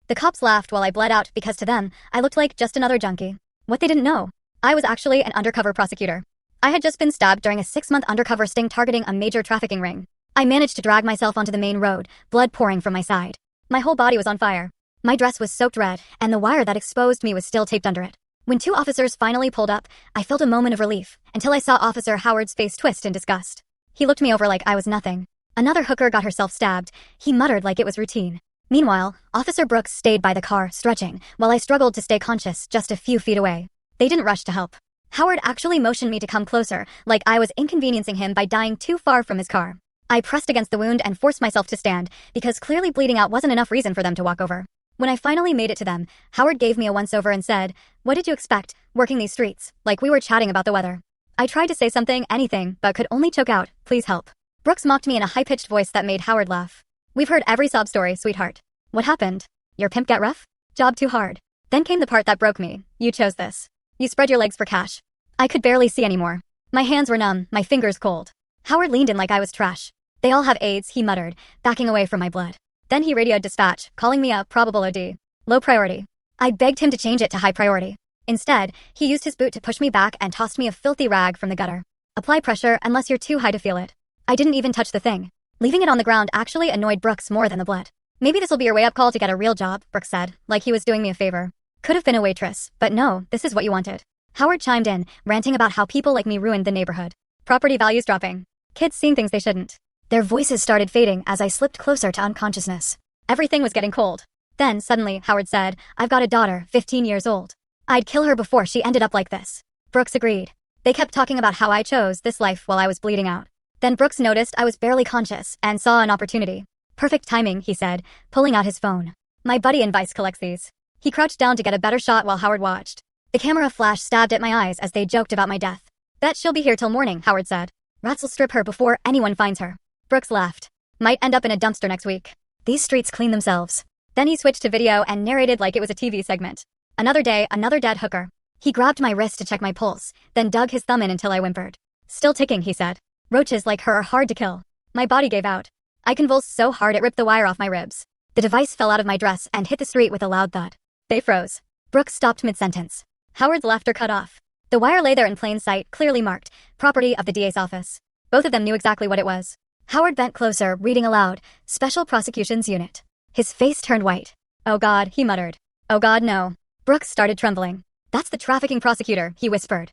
The cops laughed while I bled out because to them, I looked like just another junkie. What they didn't know, I was actually an undercover prosecutor. I had just been stabbed during a 6-month undercover sting targeting a major trafficking ring. I managed to drag myself onto the main road, blood pouring from my side. My whole body was on fire. My dress was soaked red, and the wire that exposed me was still taped under it. When 2 officers finally pulled up, I felt a moment of relief, until I saw Officer Howard's face twist in disgust. He looked me over like I was nothing. Another hooker got herself stabbed. He muttered like it was routine. Meanwhile, Officer Brooks stayed by the car, stretching, while I struggled to stay conscious just a few feet away. They didn't rush to help. Howard actually motioned me to come closer, like I was inconveniencing him by dying too far from his car. I pressed against the wound and forced myself to stand, because clearly bleeding out wasn't enough reason for them to walk over. When I finally made it to them, Howard gave me a once-over and said, "What did you expect, working these streets?" Like we were chatting about the weather. I tried to say something, anything, but could only choke out, "Please help." Brooks mocked me in a high-pitched voice that made Howard laugh. "We've heard every sob story, sweetheart. What happened? Your pimp get rough? Job too hard." Then came the part that broke me. "You chose this. You spread your legs for cash." I could barely see anymore. My hands were numb, my fingers cold. Howard leaned in like I was trash. "They all have AIDS," he muttered, backing away from my blood. Then he radioed dispatch, calling me a probable OD. Low priority. I begged him to change it to high priority. Instead, he used his boot to push me back and tossed me a filthy rag from the gutter. "Apply pressure unless you're too high to feel it." I didn't even touch the thing. Leaving it on the ground actually annoyed Brooks more than the blood. "Maybe this'll be your wake-up call to get a real job," Brooks said, like he was doing me a favor. Could have been a waitress, but no, this is what you wanted. Howard chimed in, ranting about how people like me ruined the neighborhood. Property values dropping. Kids seeing things they shouldn't. Their voices started fading as I slipped closer to unconsciousness. Everything was getting cold. Then, suddenly, Howard said, "I've got a daughter, 15 years old. I'd kill her before she ended up like this." Brooks agreed. They kept talking about how I chose this life while I was bleeding out. Then Brooks noticed I was barely conscious and saw an opportunity. "Perfect timing," he said, pulling out his phone. "My buddy in Vice collects these." He crouched down to get a better shot while Howard watched. The camera flash stabbed at my eyes as they joked about my death. "Bet she'll be here till morning," Howard said. "Rats'll strip her before anyone finds her." Brooks laughed. "Might end up in a dumpster next week. These streets clean themselves." Then he switched to video and narrated like it was a TV segment. "Another day, another dead hooker." He grabbed my wrist to check my pulse, then dug his thumb in until I whimpered. "Still ticking," he said. "Roaches like her are hard to kill." My body gave out. I convulsed so hard it ripped the wire off my ribs. The device fell out of my dress and hit the street with a loud thud. They froze. Brooks stopped mid-sentence. Howard's laughter cut off. The wire lay there in plain sight, clearly marked, "Property of the DA's office." Both of them knew exactly what it was. Howard bent closer, reading aloud, "Special Prosecutions Unit." His face turned white. "Oh God," he muttered. "Oh God, no." Brooks started trembling. "That's the trafficking prosecutor," he whispered.